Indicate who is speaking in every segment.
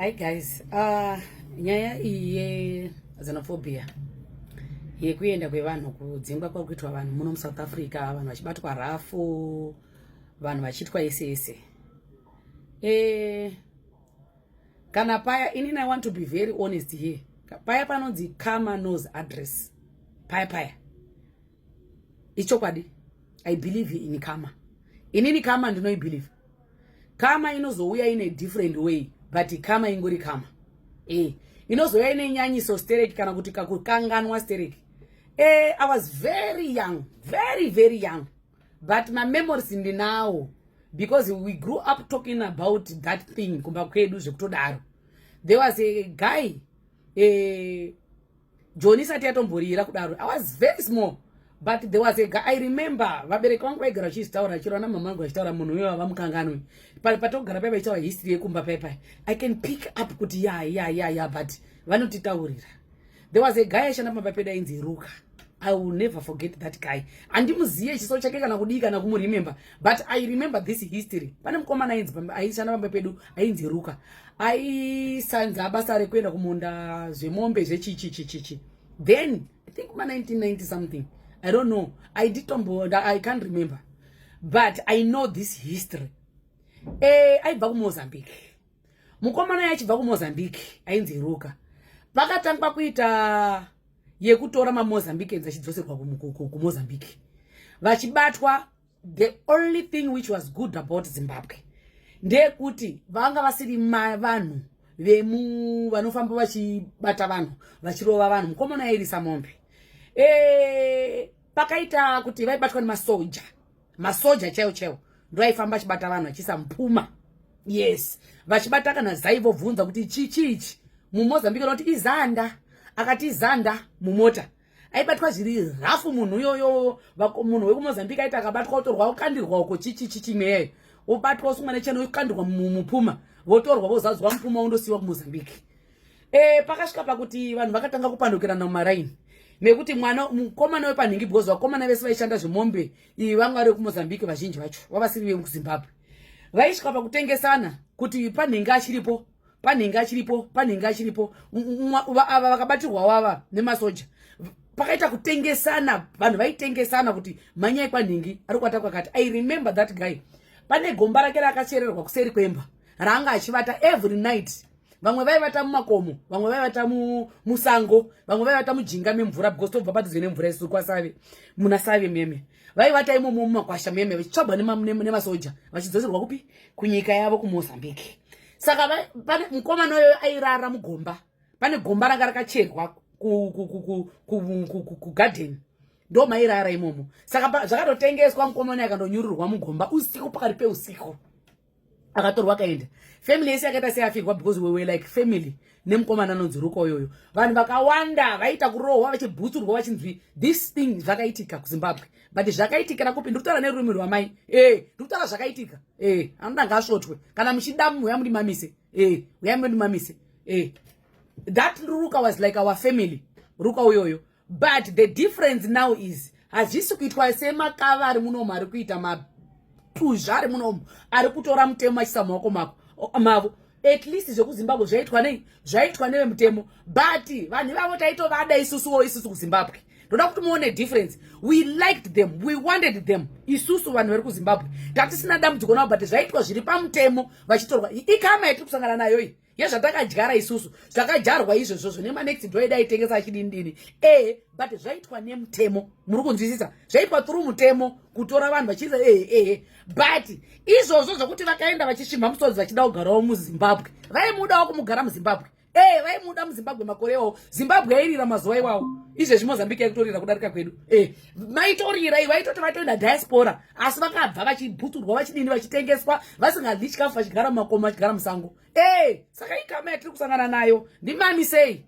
Speaker 1: Hi guys, nyaya iye xenophobia yekuenda kwevanhu kudzingwa kwakuitwa vanhu muno muSouth Africa, vanhu vachibatwa rafu, vanhu vachiitwa ese. Kana paya, inini I want to be very honest here. Paya panonzi Karma knows address. Paya. Ichokwadi. I believe in karma. Inini karma ndino believe. Karma inozouya in a different way, but karma ingori karma. Inozouya ine nyanyiso stereki kana kuti kakukanganwa stereki. I was very young, very young. But my memories ndinawo because we grew up talking about that thing kumba kwedu zvekutodaro. There was a guy, Johnny sati yatomborira kudaro. I was very small. But there was a guy, I remember, vabereki vangu vaigara vachitaura chirona mama vangu vachitaura munhu uyo vamukanganwi. Patogara paiva vachitaura history yekumba paipai. I can pick up kuti yeah, but vanotitaurira. There was a guy aishanda pambapeda ainzi Ruka. I will never forget that guy. Andimuziye chiso chake kana kudii kana kumuremember. But I remember this history. Pane mukomana aishanda pambapedu ainzi Ruka. Aisanza basa rekuenda kumunda zvemombe zvechichi. Then, I think 1990 something. I don't know. I can't remember. But I know this history. Aibva kuMozambique. Mukomana yachibva kuMozambique ainzi Ruka. Vakatanga kuita yekutora maMozambiquans achidzoserwa kuMozambique. Vachibatwa, the only thing which was good about Zimbabwe ndekuti vanga vasiri vanhu vanofamba vachibata vanhu, vachirova vanhu. Mukomana yairisa mombe. Pakaita kuti vaibatwa nemasoja chaiwo ndo aifamba achibata vanhu achisa mpuma. Yes, vachibata kana zaivo bvunza kuti chichi muMozambique noti izanda, akati izanda mumota. Aibatwa zviri rafu munhu yoyo, munhu wekuMozambique aita akabatwa otorwa okandirwa uko chichi meyo. Obatwa osungwa necheno okandirwa mupuma, votorwa vozadzwa mpuma undosiwa kuMozambique. Pakasvika pakuti vanhu vakatanga kupandukirana mumaraini. Nekuti mukomana wepanhingi because vakomana vese vaishanda zvemombe vanga vari kuMozambique vazhinji vacho vavasiri vekuZimbabwe. Vaisvika pakutengesana kuti panhingi achiripo. Ava vakabatirwa wava nemasoja. Pakaita kutengesana, vanhu vaitengesana kuti manyai kwanhingi ari kwata kwakati. I remember that guy. Pane gomba rake rakachererwa kuseri kwemba raanga achivata every night. Vamwe vaivata mumakomo, vamwe vaivata musango, vamwe vaivata mujinga memvura because tobva padhuze nemvura isuku kwaSave, muna Save meme. Vaivata imomo mumakwasha meme vachitsvagwa nemasoja vachidzoserwa kupi kunyika yavo kuMozambique. Saka pane mukomana uyo airara mugomba. Pane gomba ranga rakacherwa kugarden. Ndo mairara imomo. Saka zvakatotengeswa mukomana akandonyururwa mugomba usiku pakati peusiku. Akatorwa kaenda. Family yese yakaita seyafikwa because we were like family. Nemukomana anonzi Ruka yoyo. Vanhu vakawanda vaita kurohwa vachibhutsurwa vachinzwi this thing zvakaitika kuZimbabwe. But zvakaitika kupi ndikutaura nerurimi rwamai. Ndikutaura zvakaitika. Anoda ngasvotwe. Kana muchidamu yamudimamise. Yamudimamise. That Ruka was like our family. Ruka yoyo. But the difference now is hazvisi kuitwa semakava ari munomu ari kuita tuzhari munomu ari kutora mutemo achisa maoko mavo. At least zvekuZimbabwe zvaitwa nevemutemo. But vanhu vavo taitovada isusu kuZimbabwe. Ndoda kuti muone difference. We liked them, we wanted them. Isusu vanhu vari kuZimbabwe tatisina dambudziko navo, but zvaitwa zviri pamutemo vachitorwa. Ikama yatiri kusangana nayo iyi yezvatakadyara isusu zvakadyarwa izvozvo nemanext door edu aitengesa achidini. But zvaitwa nemutemo. Muri kunzwisisa? Zvaitwa through mutemo kutora vanhu vachiisa but izvozvo zvokuti vakaenda vachisvimba musodzi vachida kugarawo muZimbabwe. Vaimudawo kumugara muZimbabwe. Vaimuda muZimbabwe makorewo. Zimbabwe yairira mazuva iwawo. Izvezvi Mozambique yakutorira kudarika kwedu. Maitorira vaitoti vatoenda diaspora asi vakabva vachibhuturwa vachidini vachitengeswa vasingadli chikafu vachigara mumakomo vachigara musango. Saka ikama yatiri kusangana nayo ndimamisei.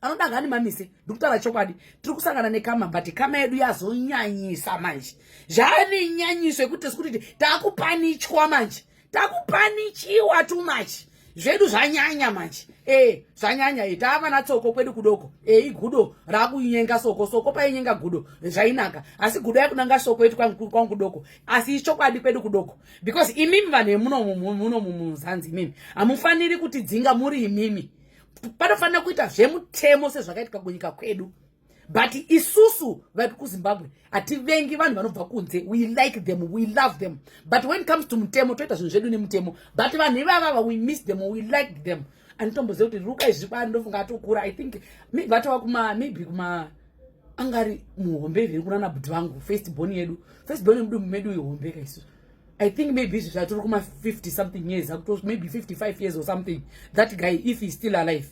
Speaker 1: Anoda ngani mamise. Ndikutaura chokwadi. Tiri kusangana nekama but kama yedu yazonyanyisa manje. Zvane nyanyiswe kuti taakupanichwa manje. Takupanichiwa too much. zvedu zvanyanya manje zvanyanya tava natsoko kwedu kudoko igudo rakunyenga soko painyenga gudo zvainaka asi gudo yakunanga soko yetu kwangu kudoko asi ichokwadi kwedu kudoko because imimi vanhu muno muzanzi imimi hamufaniri kuti dzinga muri imimi panofanira kuita zvemutemo sezvakaitika kunyika kwedu but isusu vari kuZimbabwe hativengi vanhu vanobva kunze. We like them, we love them, but when it comes to mutemo toita zvinhu zvedu nemutemo, but vanhu ivava we miss them, we like them. Anitomboziva kuti ruka izvi kwani ndofunga atokura. I think vatova maybe kuma angari muhombe vhiri kuna nabhuti vangu firstborn yedu mudumbu medu ihombeka isusu. I think maybe izvi zvatori kuma 50 something years, maybe 55 years or something, that guy if he's still alive.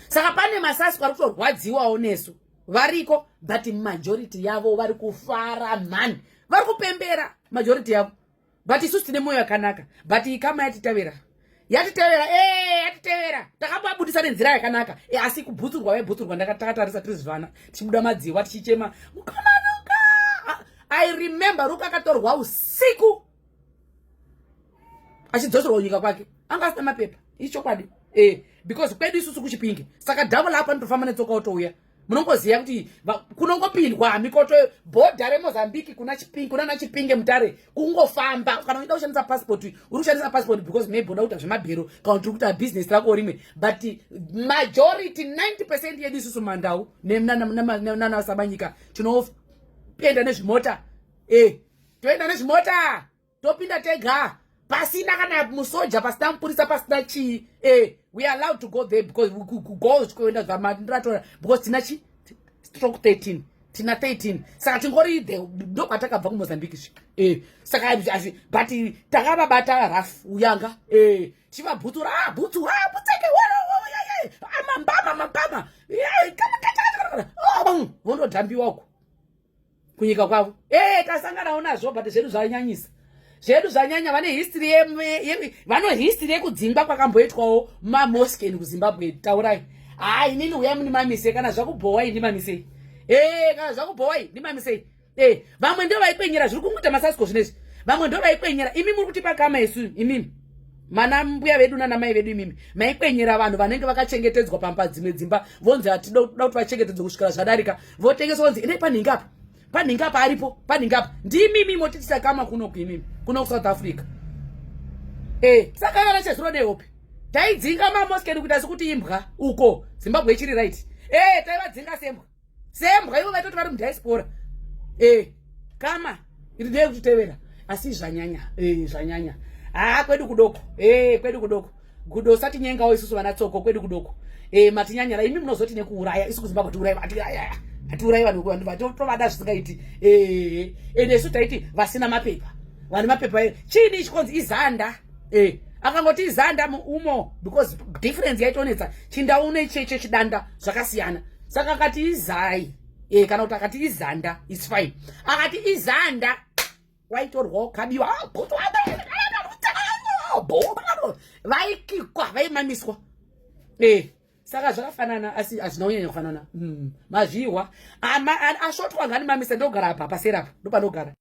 Speaker 1: Saka pane masasi kwari kutorwadziwawo nesu variko, but majority yavo vari kufara mani, vari kupembera majority yavo, but isusu tine moyo yakanaka. But ikama yatitevera takambabudisa nenzira yakanaka asi kubhutsurwa ndakatatarisa tirizvana tichibuda madziwa tichichema mukananuka. I remember ruka akatorwa usiku achidzosera kunyika kwake anga asina mapepa. Ichokwadi because kwedu isusu kuchipinge, saka double apa ndofamba netsoka utouya. Munongoziya kuti kunongopindwa mikoto bhodha reMozambique kuna nachipinge mutare kungofamba. Kana uida kushandisa passport uri kushandisa passport because maybe unoda kuita zvemabhero kana kuti kuita business rako rimwe, but majority 90% yedu isusu mandau nana sabanyika tinopenda nezvimota toenda nezvimota topinda tega pasina kana musoja pasina mupurisa pasina chii. We are allowed to go there because we could go kuenda zvamandatora because tina chi stroke 13 tina 13 saka tingori ndo kwatakabva kuMozambique saka but takababata rafu uyanga chivabhutsura butseke mambama vondodhambiwa uko kunyika kwavo tasanganawo nazvo, but zvedu zvanyanyisa. Zvedu zvanyanya vane history history yekudzingwa kwakamboitwawo mamoskeni kuZimbabwe. Taurai inini uya muni mamise kana zvakubhowa ini mamise kana zvakubhowa ini mamise vamwe ndio vaikwenyera zviri kunguita masasko zvinezvi, vamwe ndio vaikwenyera. Imi muri kutipa kama yesu imimi mana mbuya vedu nana mai vedu imimi maikwenyera vanhu vanenge vakachengetedzwa pamba dzimwe dzimba vonzi atida kuti vachengetedzwe kusvikira zvadarika votengeswa vonzi ine panhingi apa panhingi apa aripo panhingi apa ndimimi motitisa kama kuno kuimimi kuno South Africa. Saka vana chezvinode hope taidzinga mamoskeni kuita sekuti imbwa uko Zimbabwe ichiri right. Taivadzinga sembwa ivo vaitoti vari mudiaspora kama iri kutitevera asi zvanyanya kwedu kudoko kwedu kudoko gudo sati nyengawo isusu vana tsoko kwedu kudoko matinyanyara imi munozoti nekuuraya isu kuZimbabwe tiuraya vanhu tovada zvisingaiti ende isu taiti vasina mapepa vane mapepa chini chikonzi izanda akangoti izanda umo because difference yaitonetsa chindau necheche chidanda zvakasiyana. Saka akati izai kana kuti akati izanda is fine, akati izanda waitorwawo kabiwa vaikikwa vaimamiswa. Saka zvakafanana asi hazvina kunyanya kufanana. Mazviwa ashotwa ngani mamise ndogara apa paserapo ndo panogara.